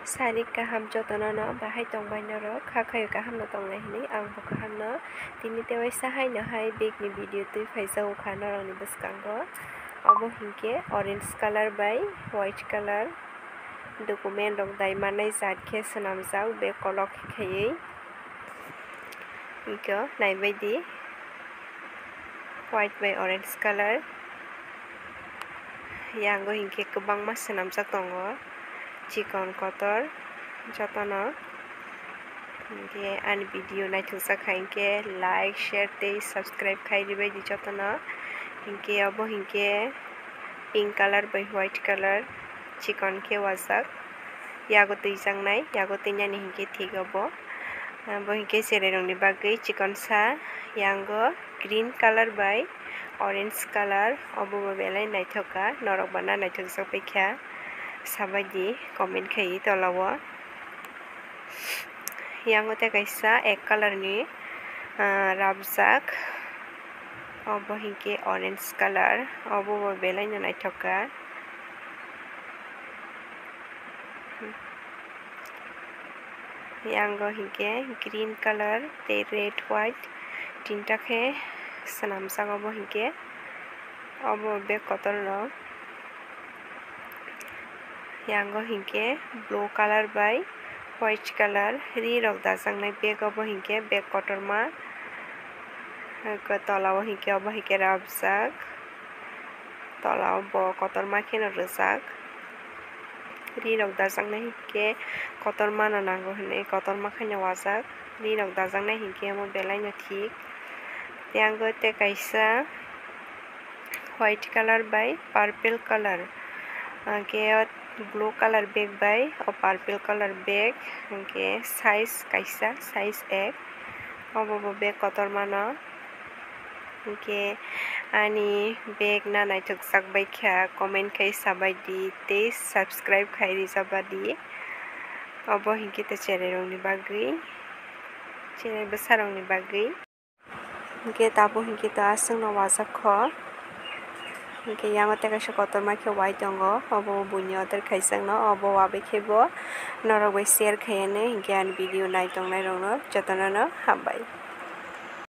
Sari kaham jotono no bahai tongbai no ro khakhayo kaham no tongnai hini ang bo kaham no tini te waisa hai no hai bag ni video tui phaijao kha norok ni bwskango obo hinkhe orange color bai white color document rok dai manai jaat khe swnamjak bag kolok khaiui hingkhe naibaidi white bai orange color yango hinkhe kwbangma swnamjak tongo chikon kotor jotono hinkhe ani video naithokjak hinkhe like share tei subscribe khai rebaidi jotono hinkhe obo hinkhe pink color bai white color chikon khe wajak yago tuijaknai yago tuinani hinkhe thik obo bo hinkhe cherrai rok ni bagui chikon sa yango green color bai orange color obo bo belai naithoka norok bana naithokjak paikha sabaidi comment khai tolao yango tei kaisa ek color ni rabjak obo hinkhe orange color obo bo belai no naithoka yango hinkhe green color tei red white tinta khe swnamjak obo hinkhe obo bag kotor rok yango hinkhe blue color bai white color ree rok dajaknai bag obo hinkhe bag kotorma tola o hinkhe obo hinkhe rabjak tola o bo kotorma kheno rijak ree rok dajaknai hinkhe kotorma no nango hinui kotorma kheno wajak ree rok dajaknai hinkhe omo belai no thik yango tei kaisa white color bai purple color hinkhe blue color bag bai o purple color bag hinkhe size kaisa size ek obo bo bag kotorma no hinkhe ani bag na naithokjak baikha comment khai sabaidi tei subscribe khai rijabadi obo hinkhe tei cherrai rok ni bagui cherrai bwsa rok ni bagui hinkhe tabo hinkhe to aswk no wajak kho hinkhe yango tei kaisa kotorma khe white tongo obo buini order khaijak no obo wabai khe bo norok bai share khai hinui hinkhe ani video nai tongnai rok no jotono no hambai।